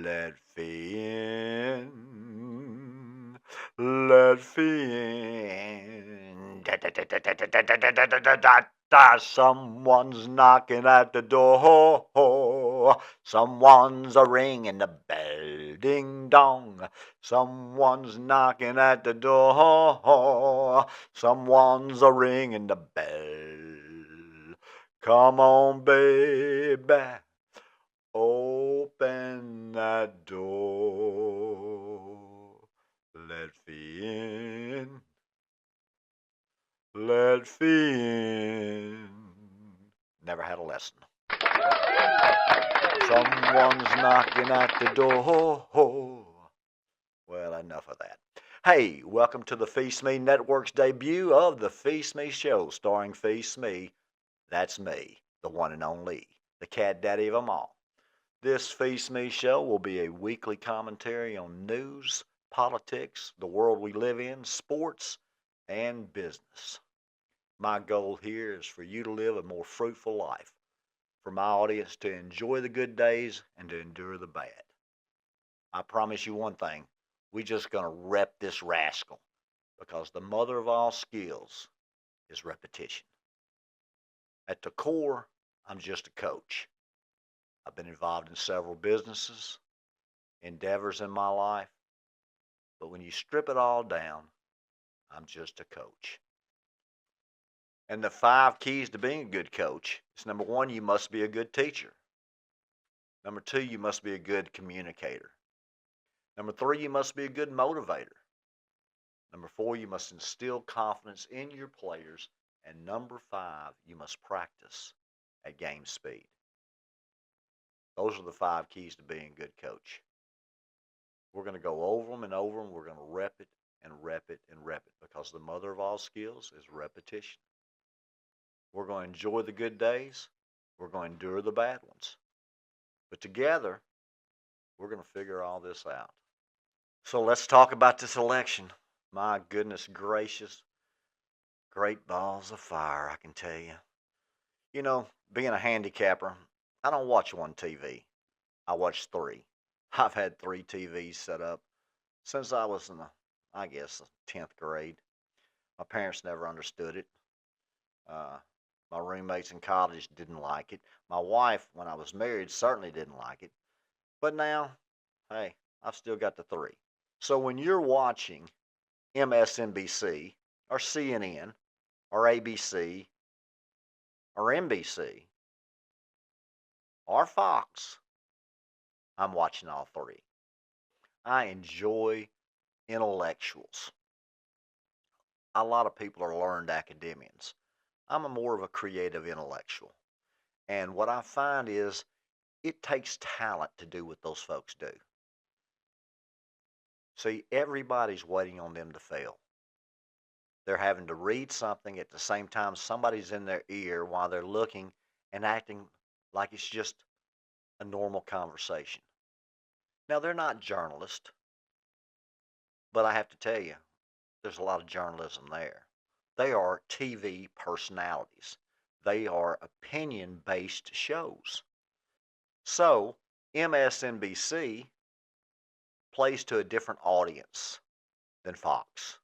Let Phee in. Let Phee in. Da, da, da, da, da, da, da, da, da, da, da, da, da. Someone's knocking at the door. Someone's a ringing the bell. Ding dong. Someone's knocking at the door. Someone's a ringing the bell. Come on, baby. Open that door. Let Phee in. Let Phee in. Never had a lesson. Someone's knocking at the door. Well, enough of that. Hey, welcome to the Phee Smee Network's debut of the Phee Smee Show, starring Phee Smee. That's me, the one and only, the cat daddy of them all. This Phee Smee Show will be a weekly commentary on news, politics, the world we live in, sports, and business. My goal here is for you to live a more fruitful life, for my audience to enjoy the good days and to endure the bad. I promise you one thing, we just going to rep this rascal, because the mother of all skills is repetition. At the core, I'm just a coach. I've been involved in several businesses, endeavors in my life, but when you strip it all down, I'm just a coach. And the 5 keys to being a good coach is: number 1, you must be a good teacher. Number 2, you must be a good communicator. Number 3, you must be a good motivator. Number 4, you must instill confidence in your players. And number 5, you must practice at game speed. Those are the 5 keys to being a good coach. We're going to go over them and over them. We're going to rep it and rep it and rep it, because the mother of all skills is repetition. We're going to enjoy the good days. We're going to endure the bad ones. But together, we're going to figure all this out. So let's talk about this election. My goodness gracious. Great balls of fire, I can tell you. You know, being a handicapper, I don't watch one TV. I watch 3. I've had 3 TVs set up since I was in the 10th grade. My parents never understood it. My roommates in college didn't like it. My wife, when I was married, certainly didn't like it. But now, hey, I've still got the 3. So when you're watching MSNBC or CNN or ABC or NBC or Fox, I'm watching all 3. I enjoy intellectuals. A lot of people are learned academians. I'm more of a creative intellectual. And what I find is it takes talent to do what those folks do. See, everybody's waiting on them to fail. They're having to read something at the same time somebody's in their ear while they're looking and acting like it's just a normal conversation. Now, they're not journalists, but I have to tell you, there's a lot of journalism there. They are TV personalities. They are opinion-based shows. So, MSNBC plays to a different audience than Fox.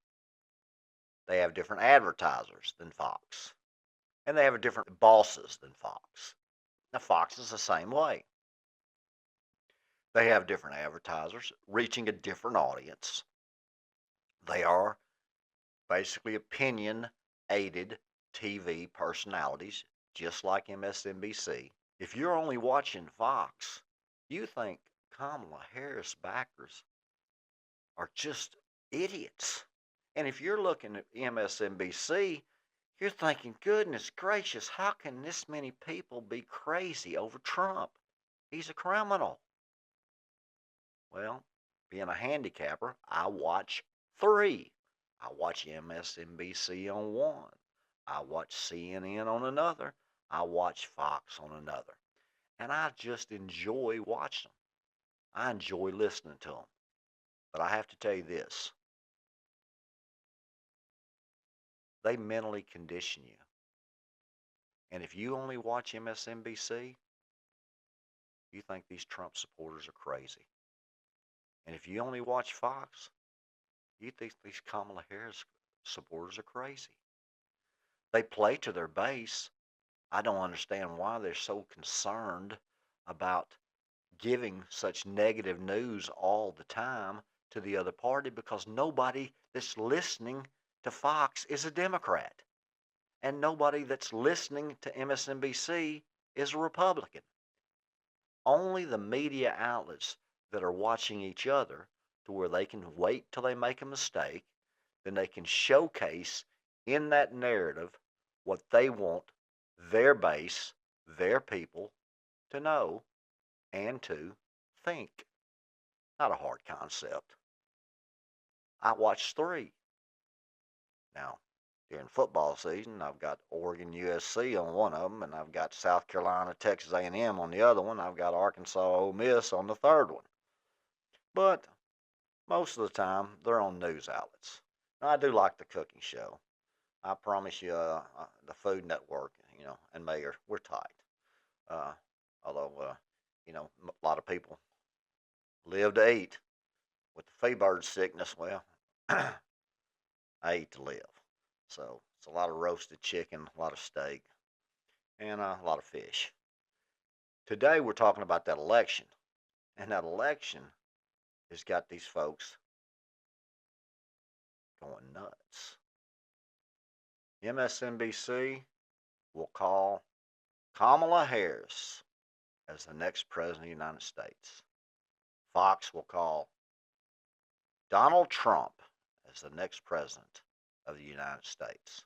They have different advertisers than Fox. And they have different bosses than Fox. Now, Fox is the same way. They have different advertisers reaching a different audience. They are basically opinion-aided TV personalities, just like MSNBC. If you're only watching Fox, you think Kamala Harris backers are just idiots. And if you're looking at MSNBC, you're thinking, goodness gracious, how can this many people be crazy over Trump? He's a criminal. Well, being a handicapper, I watch 3. I watch MSNBC on one. I watch CNN on another. I watch Fox on another. And I just enjoy watching them. I enjoy listening to them. But I have to tell you this. They mentally condition you. And if you only watch MSNBC, you think these Trump supporters are crazy. And if you only watch Fox, you think these Kamala Harris supporters are crazy. They play to their base. I don't understand why they're so concerned about giving such negative news all the time to the other party, because nobody that's listening to Fox is a Democrat, and nobody that's listening to MSNBC is a Republican. Only the media outlets that are watching each other, to where they can wait till they make a mistake, then they can showcase in that narrative what they want their base, their people to know and to think. Not a hard concept. I watched three. Now, during football season, I've got Oregon USC on one of them, and I've got South Carolina Texas A&M on the other one. I've got Arkansas Ole Miss on the third one. But most of the time, they're on news outlets. Now, I do like the cooking show. I promise you, the Food Network, and Mayor, we're tight. Uh, although, a lot of people live to eat. With the Fee bird sickness, well, I eat to live. So it's a lot of roasted chicken, a lot of steak, and a lot of fish. Today we're talking about that election, and that election has got these folks going nuts. MSNBC will call Kamala Harris as the next president of the United States. Fox will call Donald Trump as the next president of the United States.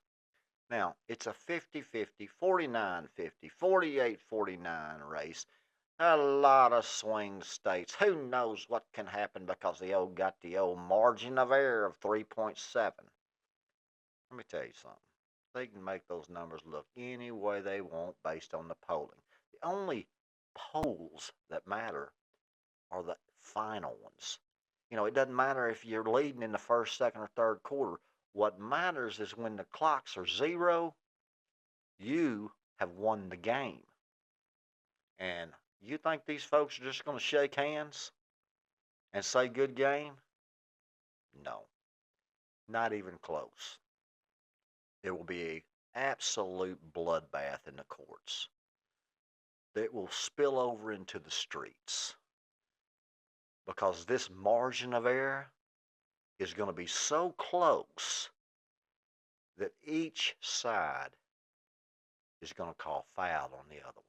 Now, it's a 50-50, 49-50, 48-49 race. A lot of swing states. Who knows what can happen, because they got the old margin of error of 3.7. Let me tell you something. They can make those numbers look any way they want based on the polling. The only polls that matter are the final ones. It doesn't matter if you're leading in the first, second, or third quarter. What matters is when the clocks are zero, you have won the game. And you think these folks are just going to shake hands and say good game? No, not even close. There will be an absolute bloodbath in the courts that will spill over into the streets, because this margin of error is going to be so close that each side is going to call foul on the other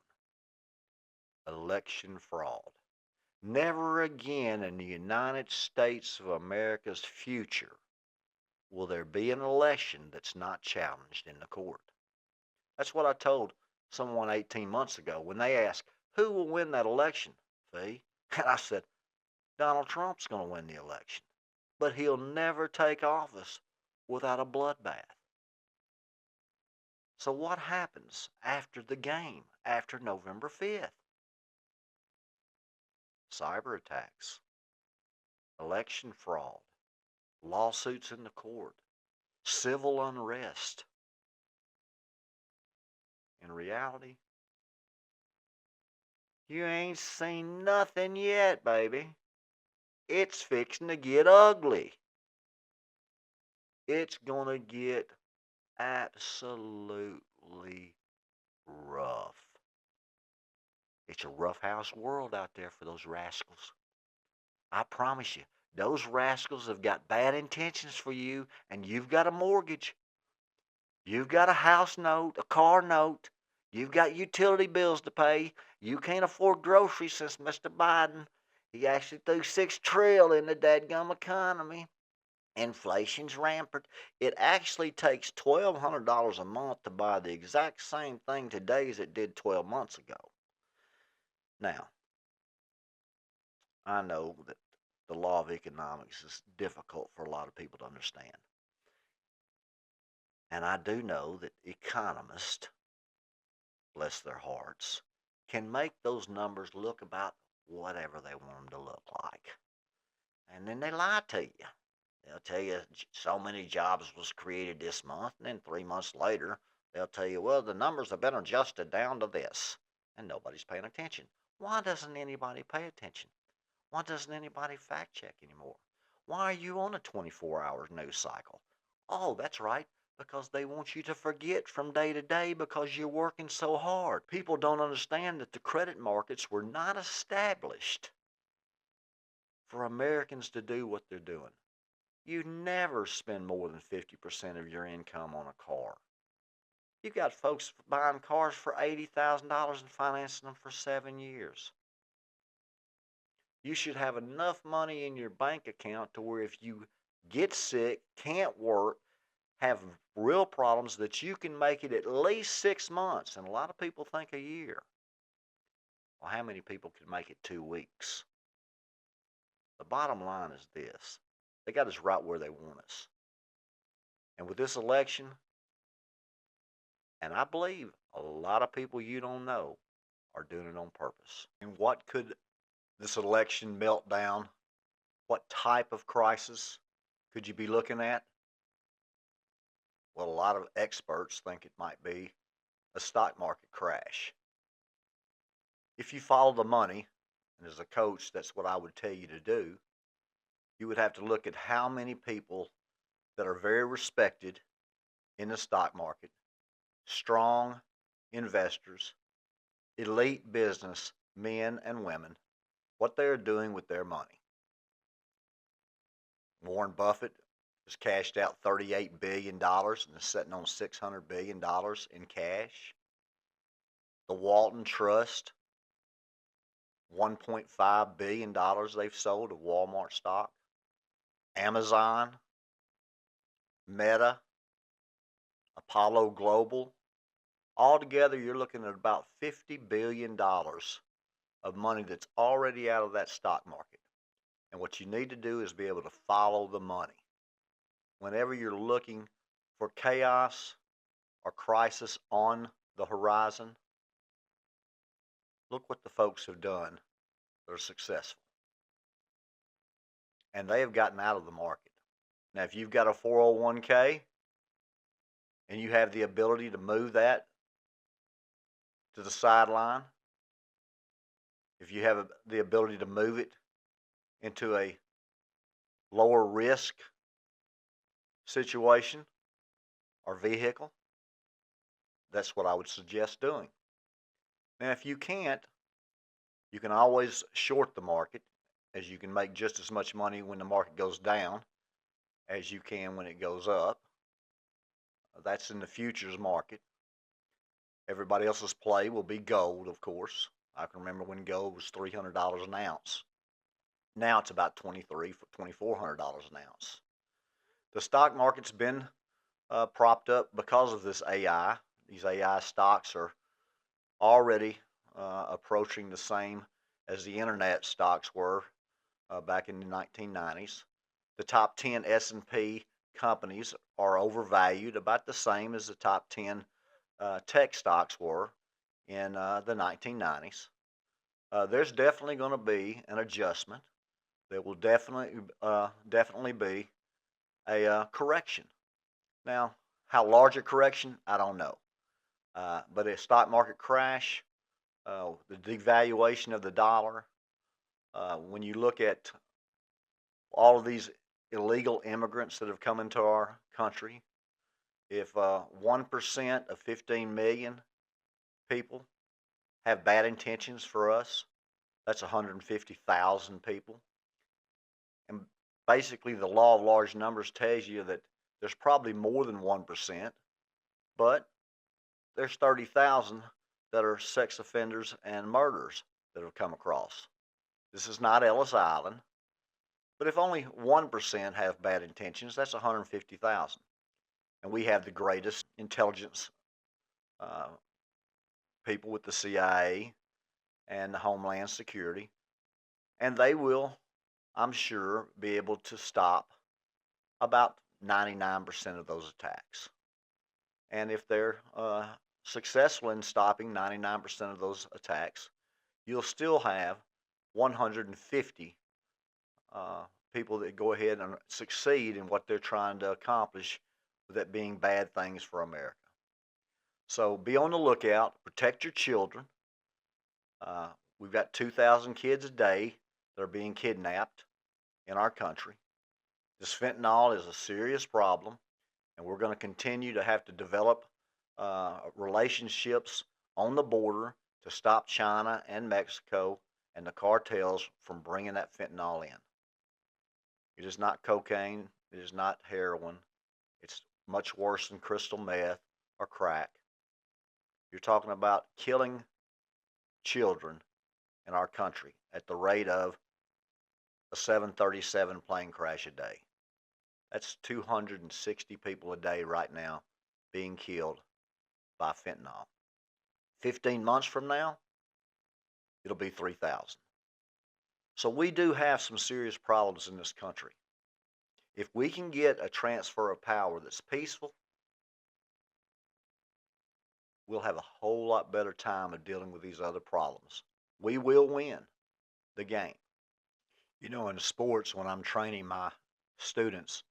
one. Election fraud. Never again in the United States of America's future will there be an election that's not challenged in the court. That's what I told someone 18 months ago when they asked, who will win that election, Phee? And I said, Donald Trump's going to win the election, but he'll never take office without a bloodbath. So what happens after the game, after November 5th? Cyber attacks, election fraud, lawsuits in the court, civil unrest. In reality, you ain't seen nothing yet, baby. It's fixing to get ugly. It's gonna get absolutely rough. It's a rough house world out there for those rascals. I promise you, those rascals have got bad intentions for you, and you've got a mortgage. You've got a house note, a car note. You've got utility bills to pay. You can't afford groceries since Mr. Biden, he actually threw $6 trillion in the dadgum economy. Inflation's rampant. It actually takes $1,200 a month to buy the exact same thing today as it did 12 months ago. Now, I know that the law of economics is difficult for a lot of people to understand. And I do know that economists, bless their hearts, can make those numbers look about whatever they want them to look like. And then they lie to you. They'll tell you so many jobs was created this month, and then 3 months later, they'll tell you, well, the numbers have been adjusted down to this, and nobody's paying attention. Why doesn't anybody pay attention? Why doesn't anybody fact check anymore? Why are you on a 24-hour news cycle? Oh, that's right, because they want you to forget from day to day because you're working so hard. People don't understand that the credit markets were not established for Americans to do what they're doing. You never spend more than 50% of your income on a car. You got folks buying cars for $80,000 and financing them for 7 years. You should have enough money in your bank account to where if you get sick, can't work, have real problems, that you can make it at least 6 months. And a lot of people think a year. Well, how many people can make it 2 weeks? The bottom line is this: they got us right where they want us. And with this election, and I believe a lot of people you don't know are doing it on purpose. And what could this election meltdown, what type of crisis could you be looking at? Well, a lot of experts think it might be a stock market crash. If you follow the money, and as a coach, that's what I would tell you to do, you would have to look at how many people that are very respected in the stock market, strong investors, elite business men and women, what they're doing with their money. Warren Buffett has cashed out $38 billion and is sitting on $600 billion in cash. The Walton Trust, $1.5 billion they've sold of Walmart stock. Amazon, Meta, Apollo Global. Altogether, you're looking at about $50 billion of money that's already out of that stock market. And what you need to do is be able to follow the money. Whenever you're looking for chaos or crisis on the horizon, look what the folks have done that are successful. And they have gotten out of the market. Now, if you've got a 401k and you have the ability to move that to the sideline, if you have the ability to move it into a lower risk situation or vehicle, that's what I would suggest doing. Now, if you can't, you can always short the market, as you can make just as much money when the market goes down as you can when it goes up. That's in the futures market. Everybody else's play will be gold, of course. I can remember when gold was $300 an ounce. Now it's about $2,400 an ounce. The stock market's been propped up because of this AI. These AI stocks are already approaching the same as the internet stocks were back in the 1990s. The top 10 S&P companies are overvalued, about the same as the top 10 tech stocks were in the 1990s. There's definitely going to be an adjustment. There will definitely be a correction. Now, how large a correction, I don't know. But a stock market crash, the devaluation of the dollar, when you look at all of these illegal immigrants that have come into our country, if 1% of 15 million people have bad intentions for us, that's 150,000 people. And basically, the law of large numbers tells you that there's probably more than 1%, but there's 30,000 that are sex offenders and murderers that have come across. This is not Ellis Island, but if only 1% have bad intentions, that's 150,000. And we have the greatest intelligence people with the CIA and the Homeland Security, and they will, I'm sure, be able to stop about 99% of those attacks. And if they're successful in stopping 99% of those attacks, you'll still have 150 people that go ahead and succeed in what they're trying to accomplish, with that being bad things for America. So be on the lookout, protect your children. We've got 2,000 kids a day that are being kidnapped in our country. This fentanyl is a serious problem, and we're going to continue to have to develop relationships on the border to stop China and Mexico and the cartels from bringing that fentanyl in. It is not cocaine. It is not heroin. It's much worse than crystal meth or crack. You're talking about killing children in our country at the rate of a 737 plane crash a day. That's 260 people a day right now being killed by fentanyl. 15 months from now, it'll be 3,000. So we do have some serious problems in this country. If we can get a transfer of power that's peaceful, we'll have a whole lot better time of dealing with these other problems. We will win the game. You know, in sports, when I'm training my students,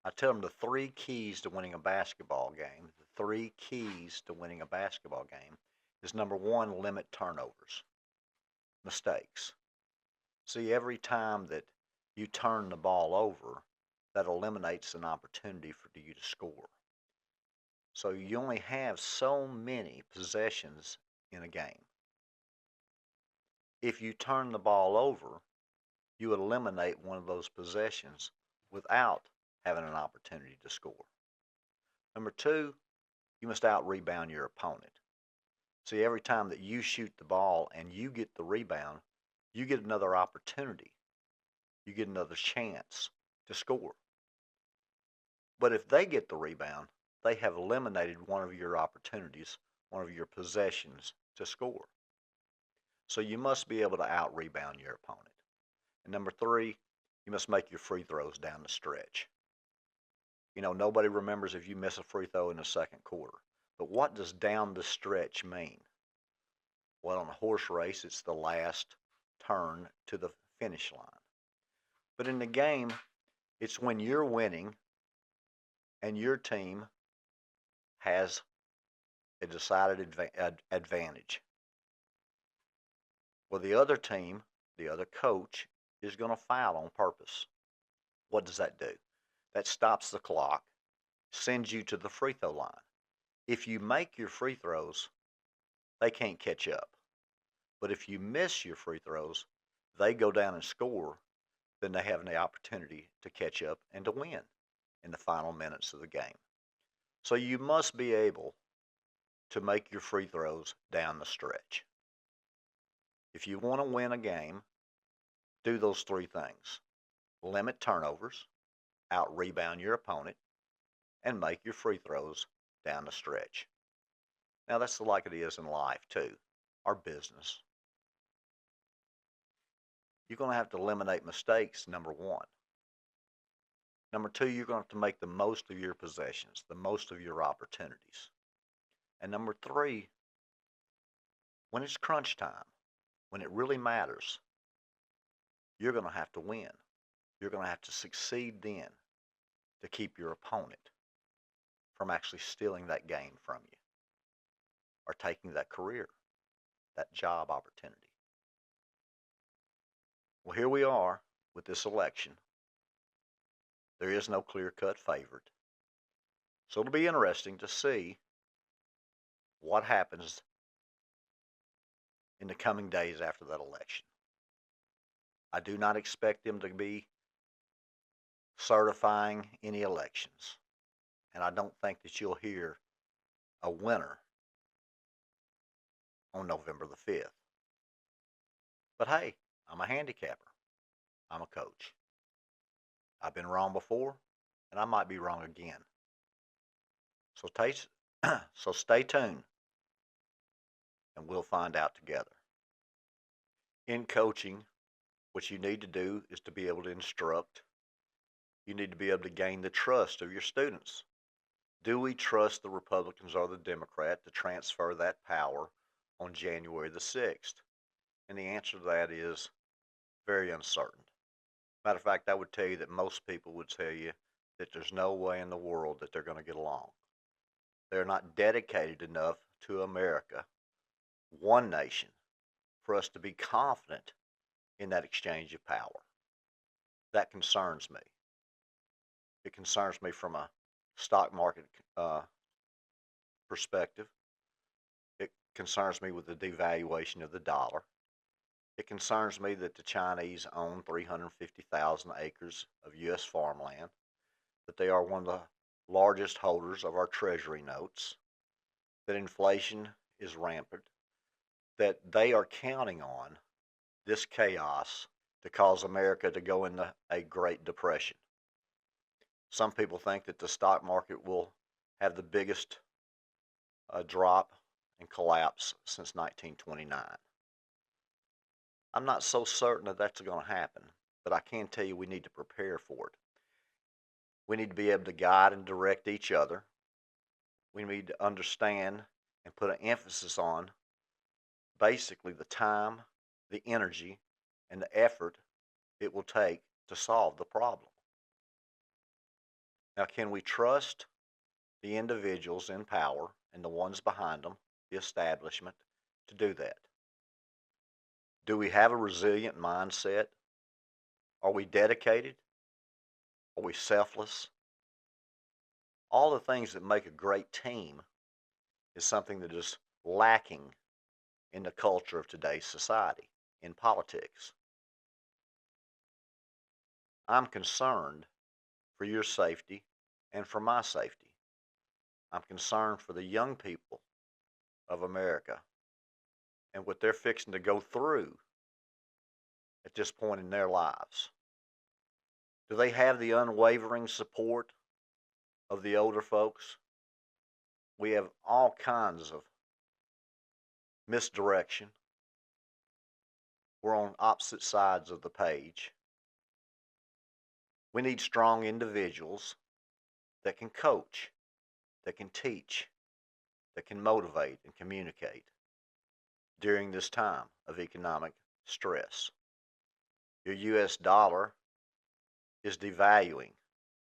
I tell them the 3 keys to winning a basketball game. The 3 keys to winning a basketball game is number 1, limit turnovers, mistakes. See, every time that you turn the ball over, that eliminates an opportunity for you to score. So you only have so many possessions in a game. If you turn the ball over, you eliminate one of those possessions without having an opportunity to score. Number 2, you must out-rebound your opponent. See, every time that you shoot the ball and you get the rebound, you get another opportunity. You get another chance to score. But if they get the rebound, they have eliminated one of your opportunities, one of your possessions to score. So you must be able to out-rebound your opponent. And number 3, you must make your free throws down the stretch. You know, nobody remembers if you miss a free throw in the second quarter. But what does down the stretch mean? Well, in a horse race, it's the last turn to the finish line. But in the game, it's when you're winning and your team has a decided advantage. Well, the other team, the other coach, is going to foul on purpose. What does that do? That stops the clock, sends you to the free throw line. If you make your free throws, they can't catch up. But if you miss your free throws, they go down and score, then they have the opportunity to catch up and to win in the final minutes of the game. So you must be able to make your free throws down the stretch. If you want to win a game, do those 3 things. Limit turnovers, out-rebound your opponent, and make your free throws down the stretch. Now that's like it is in life too, our business. You're going to have to eliminate mistakes, number 1. Number 2, you're going to have to make the most of your possessions, the most of your opportunities. And number 3, when it's crunch time, when it really matters, you're going to have to win. You're going to have to succeed then to keep your opponent from actually stealing that game from you or taking that career, that job opportunity. Well, here we are with this election. There is no clear-cut favorite. So it'll be interesting to see what happens in the coming days after that election. I do not expect them to be certifying any elections. And I don't think that you'll hear a winner on November the 5th. But hey, I'm a handicapper. I'm a coach. I've been wrong before, and I might be wrong again. So stay tuned, and we'll find out together. In coaching, what you need to do is to be able to instruct. You need to be able to gain the trust of your students. Do we trust the Republicans or the Democrat to transfer that power on January the 6th? And the answer to that is very uncertain. Matter of fact, I would tell you that most people would tell you that there's no way in the world that they're going to get along. They're not dedicated enough to America, one nation, for us to be confident in that exchange of power. That concerns me. It concerns me from a stock market uh, perspective. It concerns me with the devaluation of the dollar. It concerns me that the Chinese own 350,000 acres of U.S. farmland, that they are one of the largest holders of our treasury notes, that inflation is rampant, that they are counting on this chaos to cause America to go into a Great Depression. Some people think that the stock market will have the biggest drop and collapse since 1929. I'm not so certain that that's going to happen, but I can tell you we need to prepare for it. We need to be able to guide and direct each other. We need to understand and put an emphasis on basically the time, the energy, and the effort it will take to solve the problem. Now, can we trust the individuals in power and the ones behind them, the establishment, to do that? Do we have a resilient mindset? Are we dedicated? Are we selfless? All the things that make a great team is something that is lacking in the culture of today's society, in politics. I'm concerned for your safety and for my safety. I'm concerned for the young people of America and what they're fixing to go through at this point in their lives. Do they have the unwavering support of the older folks? We have all kinds of misdirection. We're on opposite sides of the page. We need strong individuals that can coach, that can teach, that can motivate and communicate during this time of economic stress. Your US dollar is devaluing.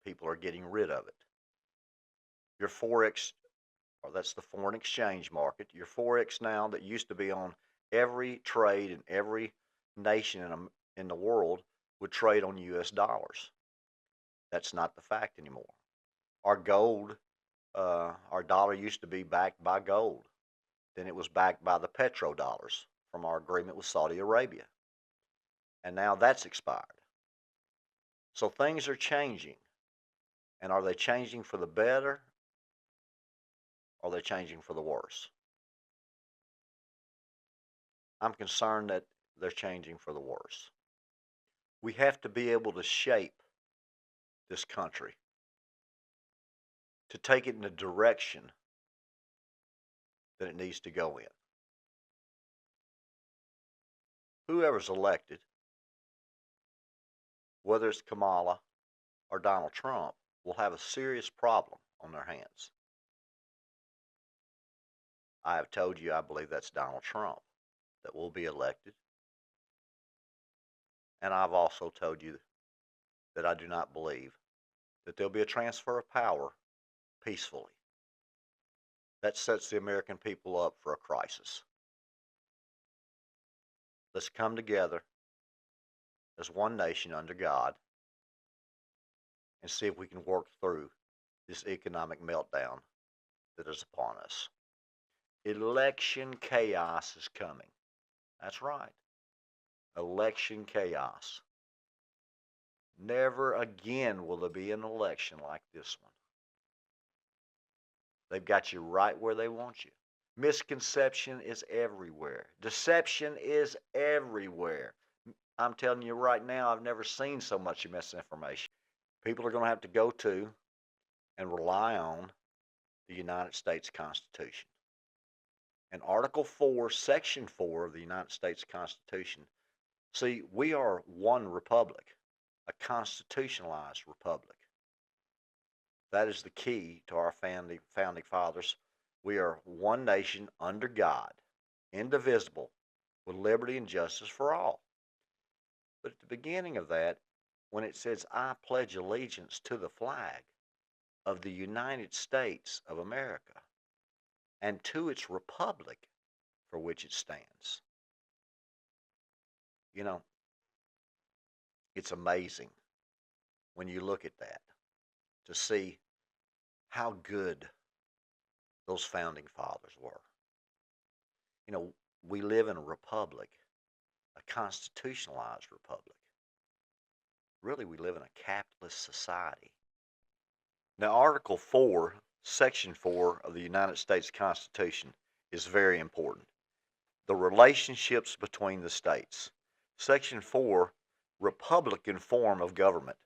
People are getting rid of it. Your Forex, or that's the foreign exchange market, your Forex now that used to be on every trade in every nation in the world would trade on US dollars. That's not the fact anymore. Our gold, our dollar used to be backed by gold. Then it was backed by the petrodollars from our agreement with Saudi Arabia. And now that's expired. So things are changing. And are they changing for the better? Or are they changing for the worse? I'm concerned that they're changing for the worse. We have to be able to shape this country to take it in the direction that it needs to go in. Whoever's elected, whether it's Kamala or Donald Trump, will have a serious problem on their hands. I have told you I believe that's Donald Trump that will be elected. And I've also told you that I do not believe that there'll be a transfer of power peacefully. That sets the American people up for a crisis. Let's come together as one nation under God and see if we can work through this economic meltdown that is upon us. Election chaos is coming. That's right. Election chaos. Never again will there be an election like this one. They've got you right where they want you. Misconception is everywhere. Deception is everywhere. I'm telling you right now, I've never seen so much misinformation. People are going to have to go to and rely on the United States Constitution. And Article 4, Section 4 of the United States Constitution, see, we are one republic, a constitutionalized republic. That is the key to our founding fathers. We are one nation under God, indivisible, with liberty and justice for all. But at the beginning of that, when it says, I pledge allegiance to the flag of the United States of America and to its republic for which it stands. You know, It's amazing when you look at that to see how good those founding fathers were. You know, we live in a republic, a constitutionalized republic. Really, we live in a capitalist society. Now, Article 4, Section 4 of the United States Constitution is very important. The relationships between the states. Section 4, Republican form of government.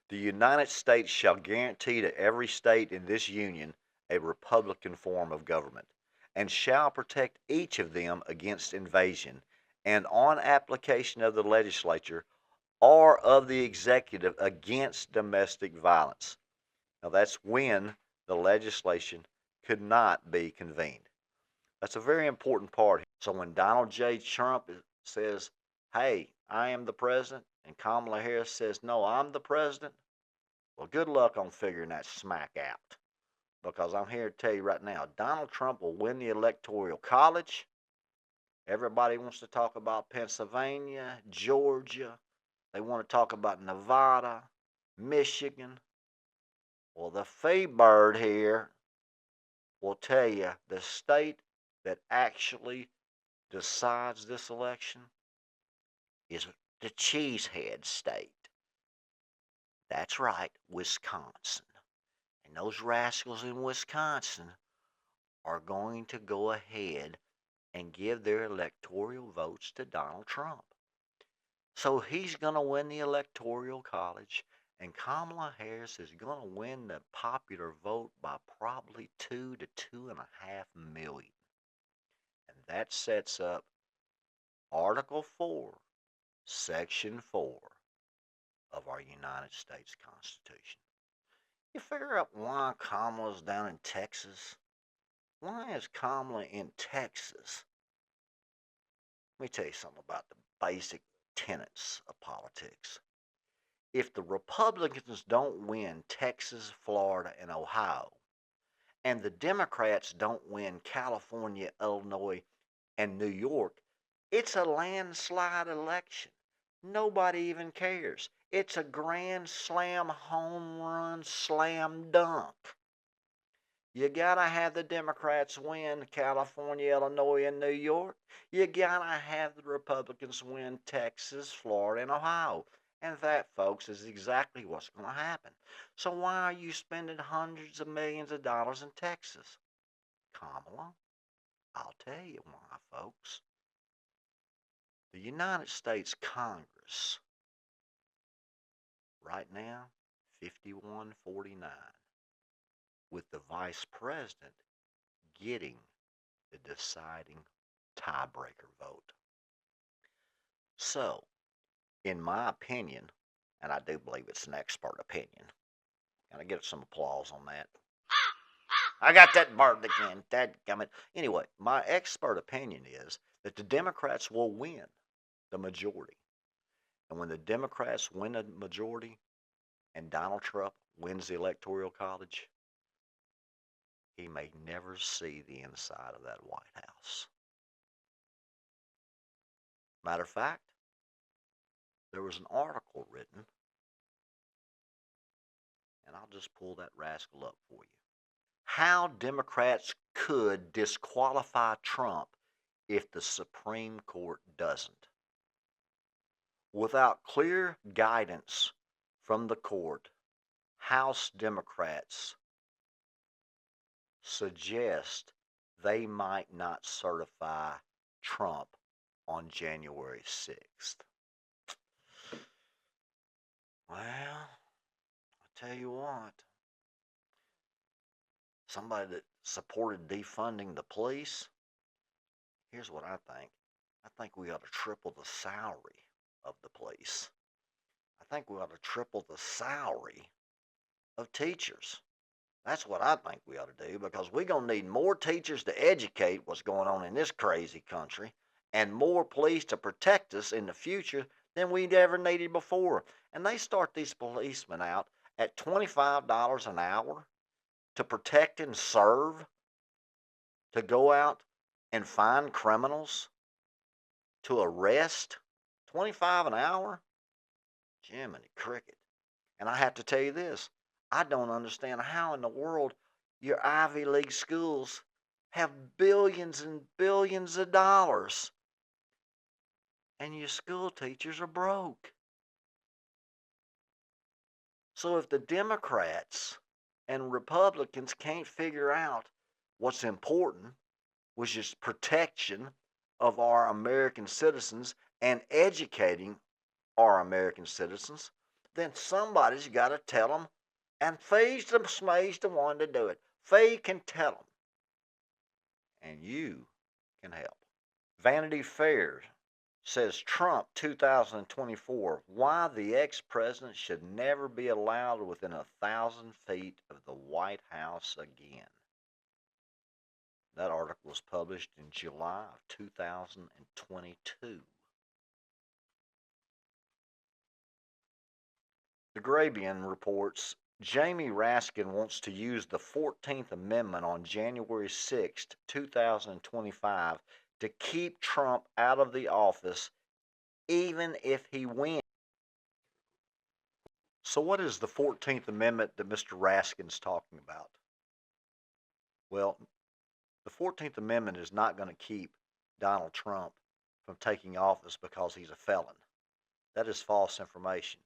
The United States shall guarantee to every state in this Union a Republican form of government, and shall protect each of them against invasion, and on application of the legislature or of the executive against domestic violence. Now, that's when the legislation could not be convened. That's a very important part. So when Donald J. Trump says, hey, I am the president, and Kamala Harris says, no, I'm the president, well, good luck on figuring that smack out. Because I'm here to tell you right now, Donald Trump will win the Electoral College. Everybody wants to talk about Pennsylvania, Georgia. They want to talk about Nevada, Michigan. Well, the Phee bird here will tell you the state that actually decides this election is the cheesehead state. That's right, Wisconsin. And those rascals in Wisconsin are going to go ahead and give their electoral votes to Donald Trump. So he's going to win the Electoral College, and Kamala Harris is going to win the popular vote by probably 2 to 2.5 million. And that sets up Article 4, Section 4 of our United States Constitution. You figure out why Kamala's down in Texas? Why is Kamala in Texas? Let me tell you something about the basic tenets of politics. If the Republicans don't win Texas, Florida, and Ohio, and the Democrats don't win California, Illinois, and New York, it's a landslide election. Nobody even cares. It's a grand slam, home run, slam dunk. You gotta have the Democrats win California, Illinois, and New York. You gotta have the Republicans win Texas, Florida, and Ohio. And that, folks, is exactly what's going to happen. So why are you spending hundreds of millions of dollars in Texas? Kamala, I'll tell you why, folks. The United States Congress, right now, 51-49, with the Vice President getting the deciding tiebreaker vote. So, in my opinion, and I do believe it's an expert opinion, and I get some applause on that. I got that bird again. Dadgummit. Anyway, my expert opinion is that the Democrats will win the majority. And when the Democrats win the majority and Donald Trump wins the Electoral College, he may never see the inside of that White House. Matter of fact, there was an article written, and I'll just pull that rascal up for you. How Democrats could disqualify Trump if the Supreme Court doesn't. Without clear guidance from the court, House Democrats suggest they might not certify Trump on January 6th. Well, I tell you what, somebody that supported defunding the police, here's what I think. I think we ought to triple the salary of the police. I think we ought to triple the salary of teachers. That's what I think we ought to do, because we're going to need more teachers to educate what's going on in this crazy country, and more police to protect us in the future than we'd ever needed before. And they start these policemen out at $25 an hour to protect and serve, to go out and find criminals, to arrest. $25 an hour? Jiminy Cricket. And I have to tell you this, I don't understand how in the world your Ivy League schools have billions and billions of dollars and your school teachers are broke. So if the Democrats and Republicans can't figure out what's important, which is protection of our American citizens and educating our American citizens, then somebody's got to tell them. And Phee Smee's the one to do it. Phee can tell them. And you can help. Vanity Fair says Trump 2024, why the ex-president should never be allowed within 1,000 feet of the White House again. That article was published in July of 2022. The Grabian reports Jamie Raskin wants to use the 14th Amendment on January 6, 2025 to keep Trump out of the office even if he wins. So what is the 14th Amendment that Mr. Raskin's talking about? Well, the 14th Amendment is not going to keep Donald Trump from taking office because he's a felon. That is false information.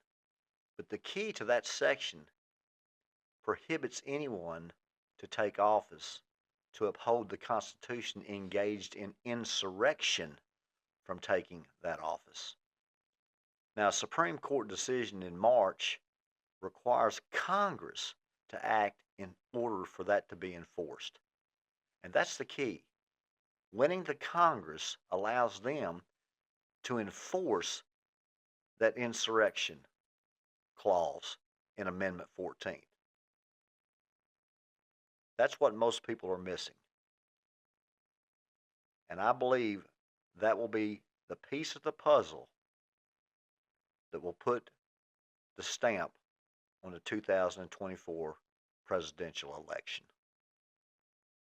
But the key to that section prohibits anyone to take office to uphold the Constitution engaged in insurrection from taking that office. Now, a Supreme Court decision in March requires Congress to act in order for that to be enforced. And that's the key. Winning the Congress allows them to enforce that insurrection clause in Amendment 14. That's what most people are missing. And I believe that will be the piece of the puzzle that will put the stamp on the 2024 presidential election.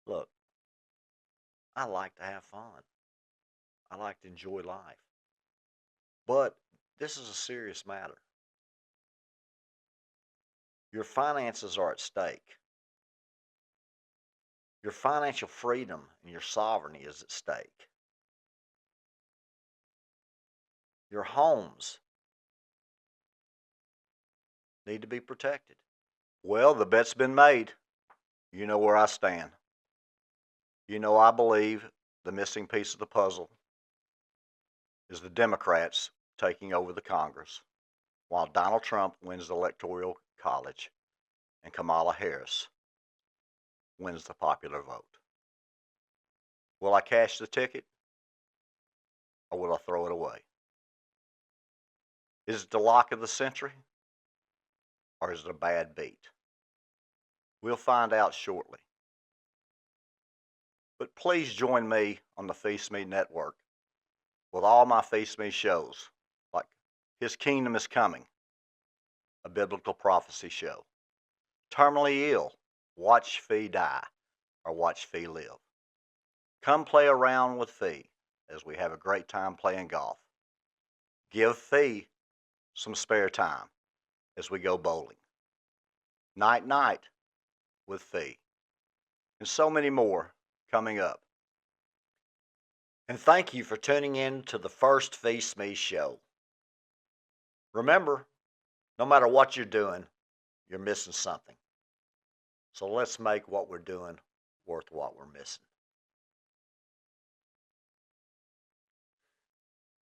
Look, I like to have fun. I like to enjoy life. But this is a serious matter. Your finances are at stake. Your financial freedom and your sovereignty is at stake. Your homes need to be protected. Well, the bet's been made. You know where I stand. You know I believe the missing piece of the puzzle is the Democrats taking over the Congress while Donald Trump wins the Electoral College and Kamala Harris wins the popular vote. Will I cash the ticket or will I throw it away? Is it the lock of the century or is it a bad beat? We'll find out shortly. But please join me on the Phee Smee Network with all my Phee Smee shows, like His Kingdom is Coming, a biblical prophecy show. Terminally Ill, watch Phee die or watch Phee live. Come play around with Phee as we have a great time playing golf. Give Phee some spare time as we go bowling. Night Night with Phee. And so many more coming up. And thank you for tuning in to the first Phee Smee show. Remember, no matter what you're doing, you're missing something. So let's make what we're doing worth what we're missing.